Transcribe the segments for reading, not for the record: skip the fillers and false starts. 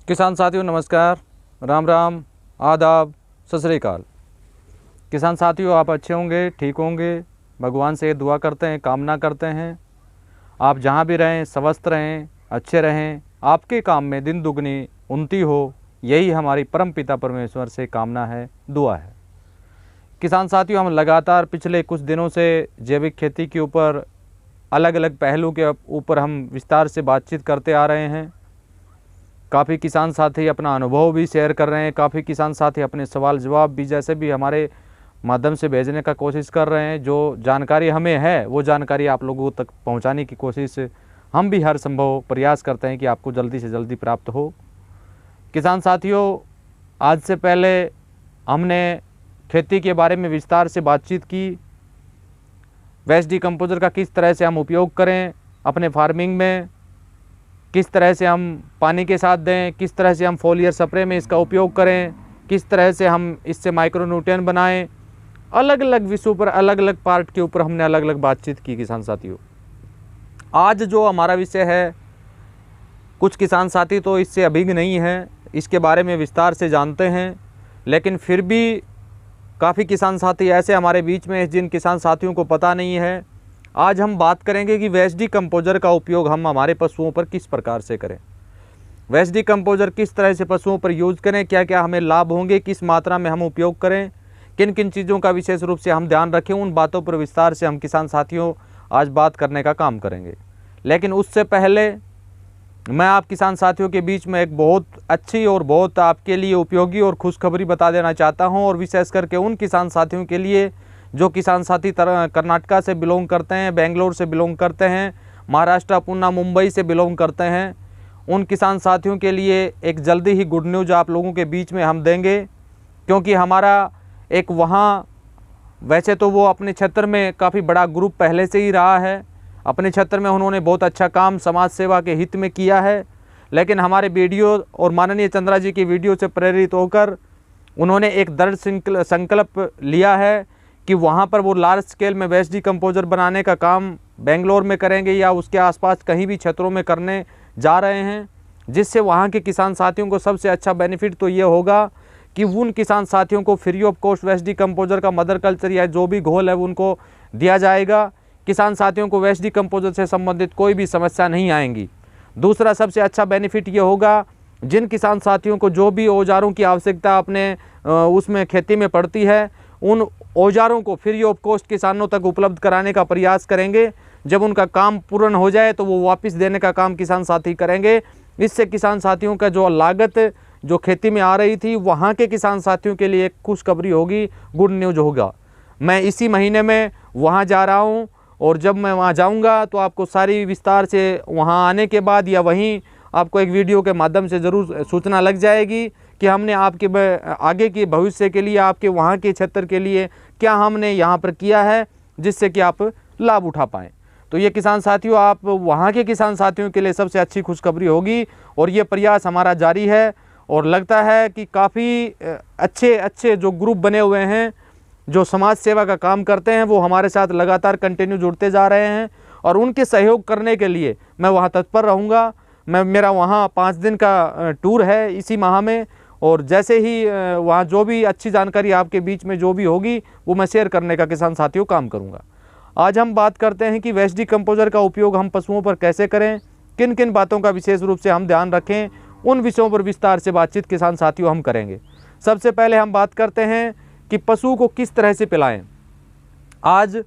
किसान साथियों नमस्कार, राम राम, आदाब, सत श्री अकाल। किसान साथियों आप अच्छे होंगे, ठीक होंगे, भगवान से दुआ करते हैं, कामना करते हैं। आप जहाँ भी रहें स्वस्थ रहें, अच्छे रहें, आपके काम में दिन दुगनी उन्नति हो, यही हमारी परम पिता परमेश्वर से कामना है, दुआ है। किसान साथियों हम लगातार पिछले कुछ दिनों से जैविक खेती के ऊपर अलग अलग पहलू के ऊपर हम विस्तार से बातचीत करते आ रहे हैं। काफ़ी किसान साथी अपना अनुभव भी शेयर कर रहे हैं, काफ़ी किसान साथी अपने सवाल जवाब भी जैसे भी हमारे माध्यम से भेजने का कोशिश कर रहे हैं। जो जानकारी हमें है वो जानकारी आप लोगों तक पहुंचाने की कोशिश हम भी हर संभव प्रयास करते हैं कि आपको जल्दी से जल्दी प्राप्त हो। किसान साथियों आज से पहले हमने खेती के बारे में विस्तार से बातचीत की। वेस्ट डिकम्पोजर का किस तरह से हम उपयोग करें अपने फार्मिंग में, किस तरह से हम पानी के साथ दें, किस तरह से हम फोलियर स्प्रे में इसका उपयोग करें, किस तरह से हम इससे माइक्रोन्यूट्रिएंट बनाएं। अलग अलग विषयों पर अलग अलग पार्ट के ऊपर हमने अलग अलग बातचीत की। किसान साथियों आज जो हमारा विषय है, कुछ किसान साथी तो इससे अभिज्ञ नहीं हैं, इसके बारे में विस्तार से जानते हैं, लेकिन फिर भी काफ़ी किसान साथी ऐसे हमारे बीच में जिन किसान साथियों को पता नहीं है। आज हम बात करेंगे कि वेस्ट डिकम्पोजर का उपयोग हम हमारे पशुओं पर किस प्रकार से करें, वेस्ट डिकम्पोजर किस तरह से पशुओं पर यूज़ करें, क्या क्या हमें लाभ होंगे, किस मात्रा में हम उपयोग करें, किन किन चीज़ों का विशेष रूप से हम ध्यान रखें। उन बातों पर विस्तार से हम किसान साथियों आज बात करने का काम करेंगे। लेकिन उससे पहले मैं आप किसान साथियों के बीच में एक बहुत अच्छी और बहुत आपके लिए उपयोगी और खुशखबरी बता देना चाहता हूं, और विशेष करके उन किसान साथियों के लिए जो किसान साथी कर्नाटका से बिलोंग करते हैं, बेंगलोर से बिलोंग करते हैं, महाराष्ट्र, पुणे, मुंबई से बिलोंग करते हैं। उन किसान साथियों के लिए एक जल्दी ही गुड न्यूज़ आप लोगों के बीच में हम देंगे, क्योंकि हमारा एक वहाँ वैसे तो वो अपने क्षेत्र में काफ़ी बड़ा ग्रुप पहले से ही रहा है, अपने क्षेत्र में उन्होंने बहुत अच्छा काम समाज सेवा के हित में किया है। लेकिन हमारे वीडियो और माननीय चंद्रा जी की वीडियो से प्रेरित होकर उन्होंने एक दृढ़ संकल्प लिया है कि वहाँ पर वो लार्ज स्केल में वेस्ट डिकम्पोजर बनाने का काम बेंगलोर में करेंगे या उसके आसपास कहीं भी क्षेत्रों में करने जा रहे हैं, जिससे वहाँ के किसान साथियों को सबसे अच्छा बेनिफिट तो ये होगा कि उन किसान साथियों को free of cost waste decomposer का मदर कल्चर या जो भी घोल है उनको दिया जाएगा। किसान साथियों को वेस्ट डिकम्पोजर से संबंधित कोई भी समस्या नहीं आएंगी। दूसरा सबसे अच्छा बेनिफिट ये होगा, जिन किसान साथियों को जो भी औजारों की आवश्यकता अपने उसमें खेती में पड़ती है, उन औजारों को फ्री ऑफ कॉस्ट किसानों तक उपलब्ध कराने का प्रयास करेंगे। जब उनका काम पूर्ण हो जाए तो वो वापस देने का काम किसान साथी करेंगे। इससे किसान साथियों का जो लागत जो खेती में आ रही थी, वहाँ के किसान साथियों के लिए एक खुशखबरी होगी, गुड न्यूज़ होगा। मैं इसी महीने में वहाँ जा रहा हूँ, और जब मैं वहाँ जाऊँगा तो आपको सारी विस्तार से वहाँ आने के बाद या वहीं आपको एक वीडियो के माध्यम से ज़रूर सूचना लग जाएगी कि हमने आपके आगे के भविष्य के लिए, आपके वहाँ के क्षेत्र के लिए क्या हमने यहाँ पर किया है, जिससे कि आप लाभ उठा पाएँ। तो ये किसान साथियों, आप वहाँ के किसान साथियों के लिए सबसे अच्छी खुशखबरी होगी, और ये प्रयास हमारा जारी है। और लगता है कि काफ़ी अच्छे अच्छे जो ग्रुप बने हुए हैं जो समाज सेवा का काम करते हैं, वो हमारे साथ लगातार कंटिन्यू जुड़ते जा रहे हैं, और उनके सहयोग करने के लिए मैं वहाँ तत्पर रहूँगा। मेरा वहाँ 5 दिन का टूर है इसी माह में, और जैसे ही वहाँ जो भी अच्छी जानकारी आपके बीच में जो भी होगी वो मैं शेयर करने का किसान साथियों काम करूँगा। आज हम बात करते हैं कि वेस्ट डिकम्पोजर का उपयोग हम पशुओं पर कैसे करें, किन किन बातों का विशेष रूप से हम ध्यान रखें, उन विषयों पर विस्तार से बातचीत किसान साथियों हम करेंगे। सबसे पहले हम बात करते हैं कि पशु को किस तरह से पिलाएं। आज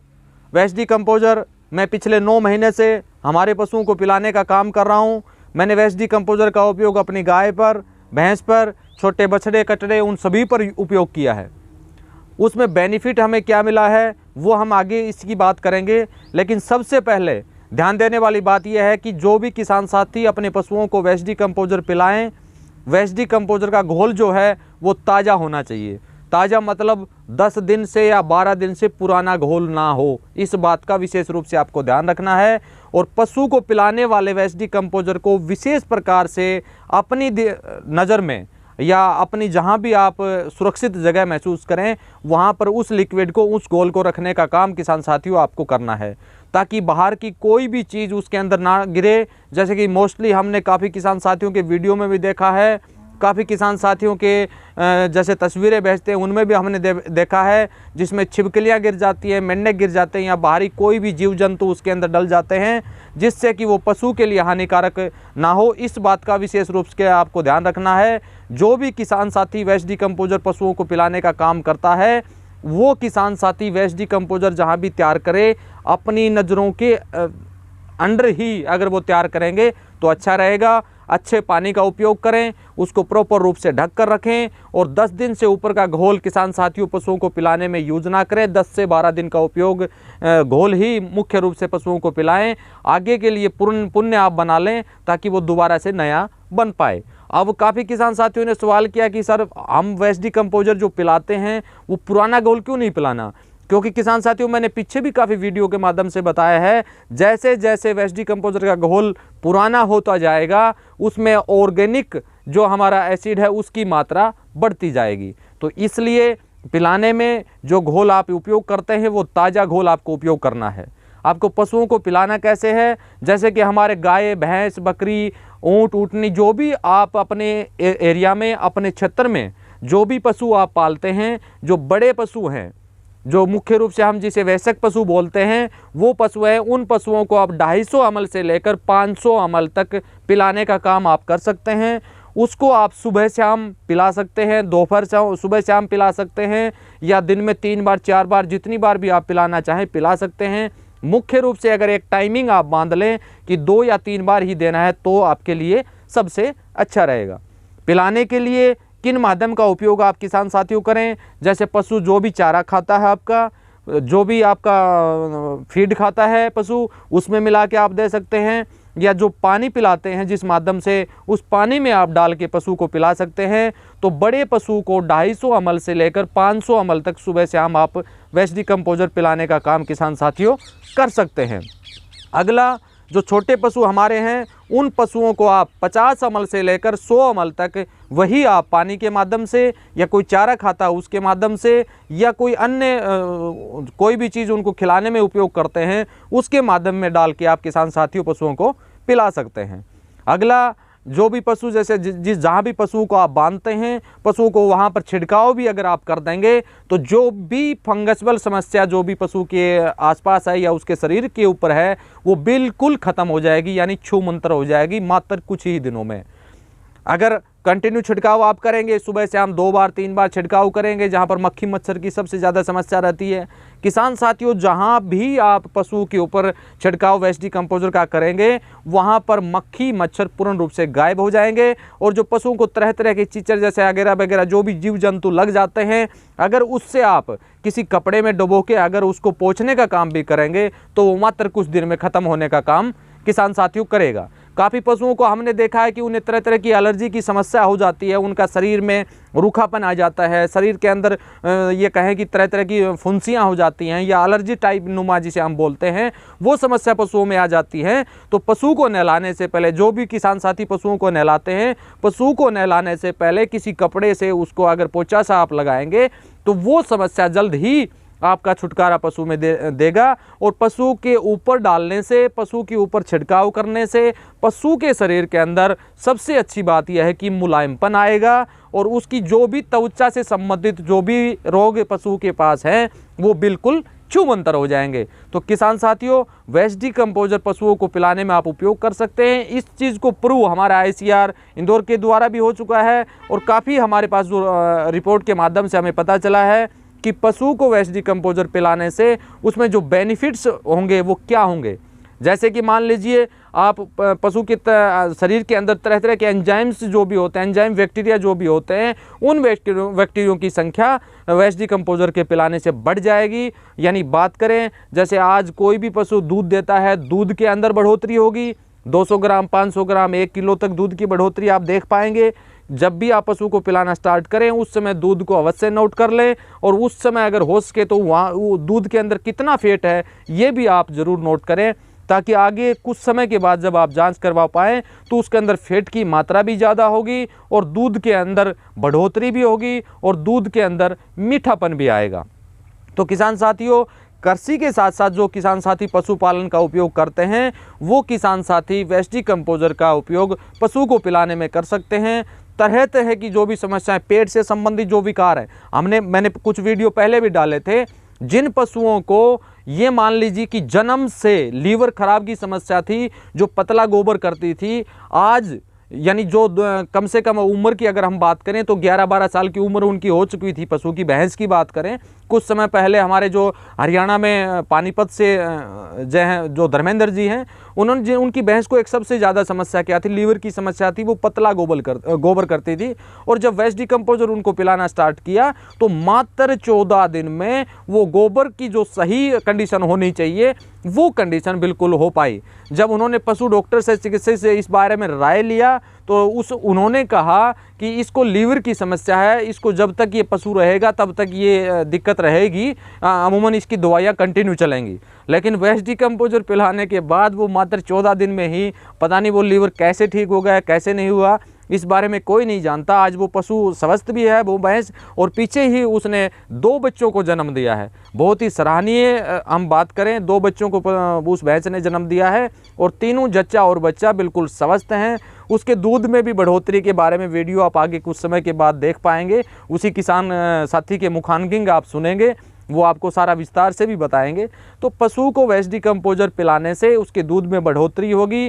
वेस्ट डिकम्पोजर मैं पिछले 9 महीने से हमारे पशुओं को पिलाने का काम कर रहा हूं। मैंने वेस्ट डिकम्पोजर का उपयोग अपनी गाय पर, भैंस पर, छोटे बछड़े कटड़े उन सभी पर उपयोग किया है। उसमें बेनिफिट हमें क्या मिला है वो हम आगे इसकी बात करेंगे। लेकिन सबसे पहले ध्यान देने वाली बात यह है कि जो भी किसान साथी अपने पशुओं को वेस्ट डिकम्पोजर पिलाएं, वेस्ट डिकम्पोजर का घोल जो है वो ताज़ा होना चाहिए। ताज़ा मतलब 10 दिन से या 12 दिन से पुराना घोल ना हो, इस बात का विशेष रूप से आपको ध्यान रखना है। और पशु को पिलाने वाले वेस्ट डिकम्पोजर को विशेष प्रकार से अपनी नज़र में या अपनी जहाँ भी आप सुरक्षित जगह महसूस करें वहाँ पर उस लिक्विड को, उस घोल को रखने का काम किसान साथियों आपको करना है, ताकि बाहर की कोई भी चीज़ उसके अंदर ना गिरे। जैसे कि मोस्टली हमने काफ़ी किसान साथियों के वीडियो में भी देखा है, काफ़ी किसान साथियों के जैसे तस्वीरें भेजते हैं उनमें भी हमने देखा है जिसमें छिपकलियाँ गिर जाती हैं, मेंढक गिर जाते हैं या बाहरी कोई भी जीव जंतु उसके अंदर डल जाते हैं, जिससे कि वो पशु के लिए हानिकारक ना हो। इस बात का विशेष रूप से आपको ध्यान रखना है। जो भी किसान साथी वेस्ट डिकम्पोजर पशुओं को पिलाने का काम करता है, वो किसान साथी वेस्ट डिकम्पोजर जहाँ भी तैयार करे अपनी नज़रों के अंडर ही अगर वो तैयार करेंगे तो अच्छा रहेगा। अच्छे पानी का उपयोग करें, उसको प्रॉपर रूप से ढक कर रखें और 10 दिन से ऊपर का घोल किसान साथियों पशुओं को पिलाने में यूज ना करें। 10 से 12 दिन का उपयोग घोल ही मुख्य रूप से पशुओं को पिलाएं। आगे के लिए पुण्य आप बना लें ताकि वो दोबारा से नया बन पाए। अब काफ़ी किसान साथियों ने सवाल किया कि सर हम वेस्ट डिकम्पोजर जो पिलाते हैं वो पुराना घोल क्यों नहीं पिलाना? क्योंकि किसान साथियों मैंने पीछे भी काफ़ी वीडियो के माध्यम से बताया है, जैसे जैसे वेस्ट डिकम्पोजर का घोल पुराना होता जाएगा उसमें ऑर्गेनिक जो हमारा एसिड है उसकी मात्रा बढ़ती जाएगी। तो इसलिए पिलाने में जो घोल आप उपयोग करते हैं वो ताज़ा घोल आपको उपयोग करना है। आपको पशुओं को पिलाना कैसे है, जैसे कि हमारे गाय, भैंस, बकरी, ऊँट, ऊँटनी जो भी आप अपने एरिया में, अपने क्षेत्र में जो भी पशु आप पालते हैं, जो बड़े पशु हैं, जो मुख्य रूप से हम जिसे वयस्क पशु बोलते हैं वो पशु है, उन पशुओं को आप 250 ml से लेकर 500 ml तक पिलाने का काम आप कर सकते हैं। उसको आप सुबह शाम पिला सकते हैं, दोपहर सुबह शाम पिला सकते हैं, या दिन में 3 बार 4 बार जितनी बार भी आप पिलाना चाहें पिला सकते हैं। मुख्य रूप से अगर एक टाइमिंग आप बांध लें कि 2 या 3 बार ही देना है तो आपके लिए सबसे अच्छा रहेगा। पिलाने के लिए किन माध्यम का उपयोग आप किसान साथियों करें, जैसे पशु जो भी चारा खाता है, आपका जो भी आपका फीड खाता है पशु, उसमें मिला के आप दे सकते हैं, या जो पानी पिलाते हैं जिस माध्यम से उस पानी में आप डाल के पशु को पिला सकते हैं। तो बड़े पशु को 250 ml से लेकर 500 ml तक सुबह शाम आप वेस्ट डिकम्पोजर पिलाने का काम किसान साथियों कर सकते हैं। अगला जो छोटे पशु हमारे हैं उन पशुओं को आप 50 ml से लेकर 100 ml तक वही आप पानी के माध्यम से, या कोई चारा खाता है उसके माध्यम से, या कोई अन्य कोई भी चीज़ उनको खिलाने में उपयोग करते हैं उसके माध्यम में डाल के आप किसान साथियों पशुओं को पिला सकते हैं। अगला जो भी पशु जैसे जहाँ भी पशुओं को आप बांधते हैं पशुओं को वहाँ पर छिड़काव भी अगर आप कर देंगे तो जो भी फंगसबल समस्या जो भी पशु के आसपास है या उसके शरीर के ऊपर है वो बिल्कुल ख़त्म हो जाएगी, यानी छूमंतर हो जाएगी मात्र कुछ ही दिनों में। अगर कंटिन्यू छिड़काव आप करेंगे, सुबह शाम 2 बार 3 बार छिड़काव करेंगे, जहाँ पर मक्खी मच्छर की सबसे ज़्यादा समस्या रहती है। किसान साथियों जहाँ भी आप पशु के ऊपर छिड़काव वेस्ट डिकम्पोजर का करेंगे वहाँ पर मक्खी मच्छर पूर्ण रूप से गायब हो जाएंगे, और जो पशुओं को तरह तरह के चीचड़ जैसे वगैरह वगैरह जो भी जीव जंतु लग जाते हैं, अगर उससे आप किसी कपड़े में डुबो के अगर उसको पोंछने का काम भी करेंगे तो वो मात्र कुछ दिन में ख़त्म होने का काम किसान साथियों करेगा। काफ़ी पशुओं को हमने देखा है कि उन्हें तरह तरह की एलर्जी की समस्या हो जाती है, उनका शरीर में रूखापन आ जाता है, शरीर के अंदर ये कहें कि तरह तरह की फुंसियाँ हो जाती हैं, या एलर्जी टाइप नुमा जिसे हम बोलते हैं वो समस्या पशुओं में आ जाती है। तो पशु को नहलाने से पहले, जो भी किसान साथी पशुओं को नहलाते हैं, पशु को नहलाने से पहले किसी कपड़े से उसको अगर पोंछा सा आप लगाएंगे तो वो समस्या जल्द ही आपका छुटकारा पशु में देगा। और पशु के ऊपर डालने से, पशु के ऊपर छिड़काव करने से पशु के शरीर के अंदर सबसे अच्छी बात यह है कि मुलायमपन आएगा, और उसकी जो भी त्वचा से संबंधित जो भी रोग पशु के पास हैं वो बिल्कुल छूमंतर हो जाएंगे। तो किसान साथियों वेस्ट डिकम्पोजर पशुओं को पिलाने में आप उपयोग कर सकते हैं। इस चीज़ को प्रूव हमारा ICR इंदौर के द्वारा भी हो चुका है, और काफ़ी हमारे पास जो रिपोर्ट के माध्यम से हमें पता चला है कि पशु को वेस्ट डिकम्पोजर पिलाने से उसमें जो बेनिफिट्स होंगे वो क्या होंगे। जैसे कि मान लीजिए आप पशु के शरीर के अंदर तरह तरह के एंजाइम्स जो भी होते हैं, एंजाइम बैक्टीरिया जो भी होते हैं, उन बैक्टीरियों की संख्या वेस्ट डिकम्पोजर के पिलाने से बढ़ जाएगी। यानी बात करें जैसे आज कोई भी पशु दूध देता है, दूध के अंदर बढ़ोतरी होगी, 200 ग्राम 500 ग्राम 1 किलो तक दूध की बढ़ोतरी आप देख पाएंगे। जब भी आप पशु को पिलाना स्टार्ट करें उस समय दूध को अवश्य नोट कर लें, और उस समय अगर हो सके तो वहाँ दूध के अंदर कितना फैट है ये भी आप ज़रूर नोट करें, ताकि आगे कुछ समय के बाद जब आप जांच करवा पाएँ तो उसके अंदर फैट की मात्रा भी ज़्यादा होगी और दूध के अंदर बढ़ोतरी भी होगी और दूध के अंदर मीठापन भी आएगा। तो किसान साथियों, कृषि के साथ साथ जो किसान साथी पशुपालन का उपयोग करते हैं वो किसान साथी वेस्ट डिकम्पोजर का उपयोग पशु को पिलाने में कर सकते हैं। तरह तरह की जो भी समस्याएं, पेट से संबंधित जो विकार हैं, मैंने कुछ वीडियो पहले भी डाले थे। जिन पशुओं को ये मान लीजिए कि जन्म से लीवर खराब की समस्या थी, जो पतला गोबर करती थी, आज यानी जो कम से कम उम्र की अगर हम बात करें तो 11-12 साल की उम्र उनकी हो चुकी थी। पशु की भैंस की बात करें, कुछ समय पहले हमारे जो हरियाणा में पानीपत से जो धर्मेंद्र जी हैं, उनकी भैंस को एक सबसे ज़्यादा समस्या क्या थी, लीवर की समस्या थी। वो पतला गोबर करती थी और जब वेस्ट डिकम्पोजर उनको पिलाना स्टार्ट किया तो मात्र 14 दिन में वो गोबर की जो सही कंडीशन होनी चाहिए वो कंडीशन बिल्कुल हो पाई। जब उन्होंने पशु डॉक्टर से, चिकित्सक से इस बारे में राय लिया तो उन्होंने कहा कि इसको लीवर की समस्या है, इसको जब तक ये पशु रहेगा तब तक ये दिक्कत रहेगी, अमूमन इसकी दवाइयाँ कंटिन्यू चलेंगी। लेकिन वेस्ट डिकम्पोजर पिलाने के बाद वो मात्र 14 दिन में ही पता नहीं वो लीवर कैसे ठीक हो गया, कैसे नहीं हुआ, इस बारे में कोई नहीं जानता। आज वो पशु स्वस्थ भी है, वो भैंस, और पीछे ही उसने 2 बच्चों को जन्म दिया है। बहुत ही सराहनीय हम बात करें, 2 बच्चों को उस भैंस ने जन्म दिया है और तीनों जच्चा और बच्चा बिल्कुल स्वस्थ हैं। उसके दूध में भी बढ़ोतरी के बारे में वीडियो आप आगे कुछ समय के बाद देख पाएंगे। उसी किसान साथी के मुखानगिंग आप सुनेंगे, वो आपको सारा विस्तार से भी बताएंगे। तो पशु को वेस्ट डिकम्पोजर पिलाने से उसके दूध में बढ़ोतरी होगी,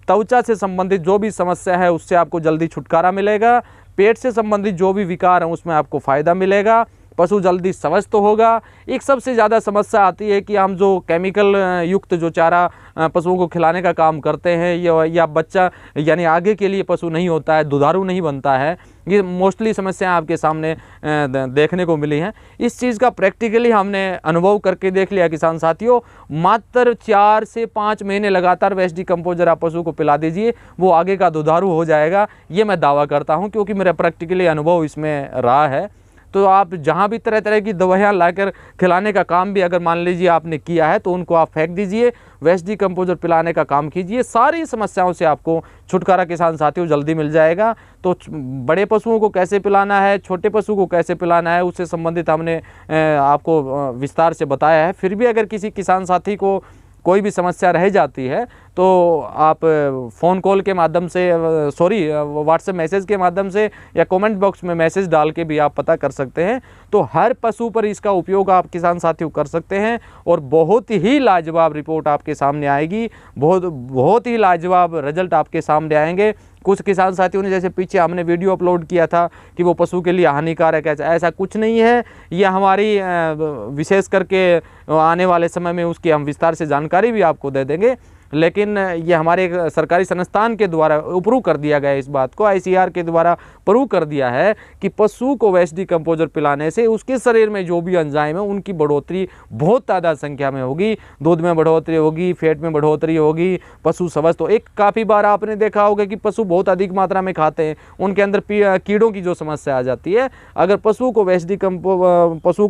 त्वचा से संबंधित जो भी समस्या है उससे आपको जल्दी छुटकारा मिलेगा, पेट से संबंधित जो भी विकार हैं उसमें आपको फ़ायदा मिलेगा, पशु जल्दी स्वस्थ होगा। एक सबसे ज़्यादा समस्या आती है कि हम जो केमिकल युक्त जो चारा पशुओं को खिलाने का काम करते हैं या बच्चा यानी आगे के लिए पशु नहीं होता है, दुधारू नहीं बनता है, ये मोस्टली समस्याएं आपके सामने देखने को मिली हैं। इस चीज़ का प्रैक्टिकली हमने अनुभव करके देख लिया किसान साथियों। मात्र 4 से 5 महीने लगातार वेस्ट डिकम्पोजर आप पशु को पिला दीजिए, वो आगे का दुधारू हो जाएगा, ये मैं दावा करता हूँ क्योंकि मेरा प्रैक्टिकली अनुभव इसमें रहा है। तो आप जहाँ भी तरह तरह की दवाइयाँ लाकर खिलाने का काम भी अगर मान लीजिए आपने किया है तो उनको आप फेंक दीजिए, वेस्ट डिकम्पोजर पिलाने का काम कीजिए, सारी समस्याओं से आपको छुटकारा किसान साथियों जल्दी मिल जाएगा। तो बड़े पशुओं को कैसे पिलाना है, छोटे पशु को कैसे पिलाना है, उससे संबंधित हमने आपको विस्तार से बताया है। फिर भी अगर किसी किसान साथी को कोई भी समस्या रह जाती है तो आप फ़ोन कॉल के माध्यम से, व्हाट्सएप मैसेज के माध्यम से या कमेंट बॉक्स में मैसेज डाल के भी आप पता कर सकते हैं। तो हर पशु पर इसका उपयोग आप किसान साथियों कर सकते हैं और बहुत ही लाजवाब रिपोर्ट आपके सामने आएगी, बहुत ही लाजवाब रिजल्ट आपके सामने आएंगे। कुछ किसान साथियों ने, जैसे पीछे हमने वीडियो अपलोड किया था कि वो पशु के लिए हानिकारक है, ऐसा कुछ नहीं है। ये हमारी विशेष करके आने वाले समय में उसकी हम विस्तार से जानकारी भी आपको दे देंगे, लेकिन ये हमारे एक सरकारी संस्थान के द्वारा अप्रूव कर दिया गया है, इस बात को ICAR के द्वारा अप्रूव कर दिया है कि पशु को वेस्ट डिकम्पोजर पिलाने से उसके शरीर में जो भी एंजाइम है उनकी बढ़ोतरी बहुत ज़्यादा संख्या में होगी, दूध में बढ़ोतरी होगी, फैट में बढ़ोतरी होगी, पशु स्वस्थ हो। एक काफ़ी बार आपने देखा होगा कि पशु बहुत अधिक मात्रा में खाते हैं, उनके अंदर कीड़ों की जो समस्या आ जाती है। अगर पशु को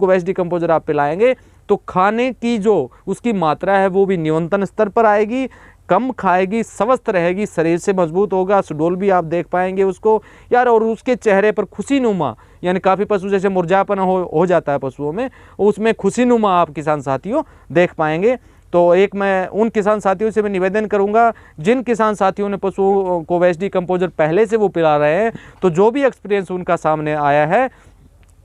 वेस्ट डिकम्पोजर आप पिलाएंगे तो खाने की जो उसकी मात्रा है वो भी न्यूनतम स्तर पर आएगी, कम खाएगी, स्वस्थ रहेगी, शरीर से मजबूत होगा, सुडौल भी आप देख पाएंगे उसको यार। और उसके चेहरे पर खुशीनुमा, यानी काफ़ी पशु जैसे मुरझापन हो जाता है पशुओं में, उसमें खुशीनुमा आप किसान साथियों देख पाएंगे। तो एक मैं उन किसान साथियों से मैं निवेदन करूंगा जिन किसान साथियों ने पशुओं को वेस्ट डिकम्पोजर पहले से वो पिला रहे हैं, तो जो भी एक्सपीरियंस उनका सामने आया है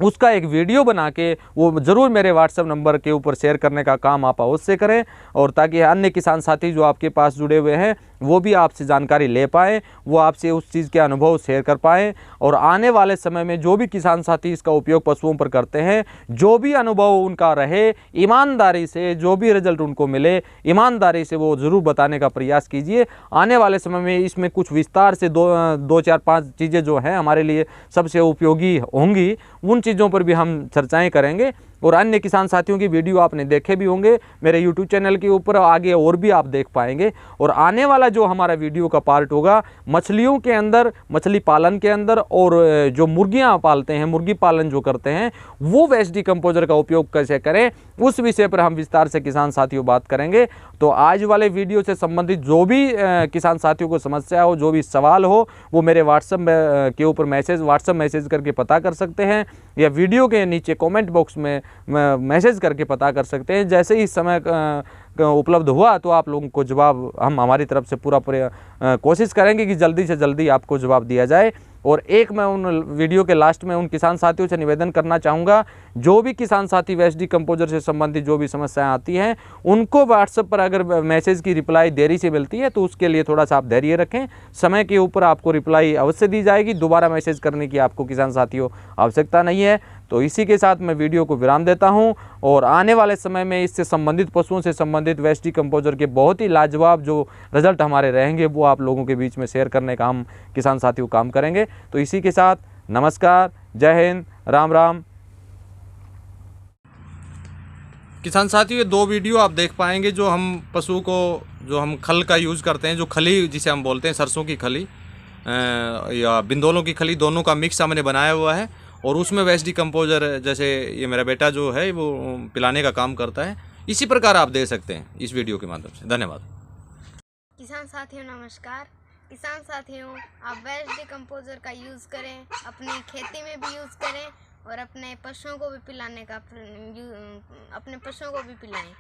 उसका एक वीडियो बना के वो ज़रूर मेरे व्हाट्सएप नंबर के ऊपर शेयर करने का काम आप अवश्य करें, और ताकि अन्य किसान साथी जो आपके पास जुड़े हुए हैं वो भी आपसे जानकारी ले पाएँ, वो आपसे उस चीज़ के अनुभव शेयर कर पाएँ। और आने वाले समय में जो भी किसान साथी इसका उपयोग पशुओं पर करते हैं, जो भी अनुभव उनका रहे, ईमानदारी से जो भी रिजल्ट उनको मिले, ईमानदारी से वो ज़रूर बताने का प्रयास कीजिए। आने वाले समय में इसमें कुछ विस्तार से 2, 4, 5 चीज़ें जो हैं हमारे लिए सबसे उपयोगी होंगी, उन चीज़ों पर भी हम चर्चाएं करेंगे और अन्य किसान साथियों की वीडियो आपने देखे भी होंगे मेरे यूट्यूब चैनल के ऊपर, आगे और भी आप देख पाएंगे। और आने वाला जो हमारा वीडियो का पार्ट होगा मछलियों के अंदर, मछली पालन के अंदर, और जो मुर्गियाँ पालते हैं, मुर्गी पालन जो करते हैं, वो वेस्ट डिकम्पोजर का उपयोग कैसे करें, उस विषय पर हम विस्तार से किसान साथियों बात करेंगे। तो आज वाले वीडियो से संबंधित जो भी किसान साथियों को समस्या हो, जो भी सवाल हो, वो मेरे व्हाट्सएप के ऊपर व्हाट्सएप मैसेज करके पता कर सकते हैं, या वीडियो के नीचे कमेंट बॉक्स में मैसेज करके पता कर सकते हैं। जैसे ही समय उपलब्ध हुआ तो आप लोगों को जवाब हम हमारी तरफ से पूरा कोशिश करेंगे कि जल्दी से जल्दी आपको जवाब दिया जाए। और एक मैं उन वीडियो के लास्ट में उन किसान साथियों से निवेदन करना चाहूँगा, जो भी किसान साथी वेस्ट डिकम्पोजर से संबंधित जो भी समस्याएं आती हैं, उनको व्हाट्सएप पर अगर मैसेज की रिप्लाई देरी से मिलती है तो उसके लिए थोड़ा सा आप धैर्य रखें। समय के ऊपर आपको रिप्लाई अवश्य दी जाएगी, दोबारा मैसेज करने की आपको किसान साथियों आवश्यकता नहीं है। तो इसी के साथ मैं वीडियो को विराम देता हूं, और आने वाले समय में इससे संबंधित, पशुओं से संबंधित वेस्ट डिकम्पोजर के बहुत ही लाजवाब जो रिजल्ट हमारे रहेंगे वो आप लोगों के बीच में शेयर करने का हम किसान साथियों काम करेंगे। तो इसी के साथ नमस्कार, जय हिंद, राम राम। किसान साथियों, ये दो वीडियो आप देख पाएंगे जो हम पशु को, जो हम खल का यूज़ करते हैं, जो खली जिसे हम बोलते हैं, सरसों की खली या बिंदोलों की खली, दोनों का मिक्स हमने बनाया हुआ है। और उसमें वेस्ट डिकम्पोजर, जैसे ये मेरा बेटा जो है वो पिलाने का काम करता है, इसी प्रकार आप दे सकते हैं इस वीडियो के माध्यम से। धन्यवाद। किसान साथियों नमस्कार। किसान साथियों, आप वेस्ट डिकम्पोजर का यूज़ करें, अपनी खेती में भी यूज़ करें, और अपने पशुओं को भी पिलाने का, अपने पशुओं को भी पिलाएं।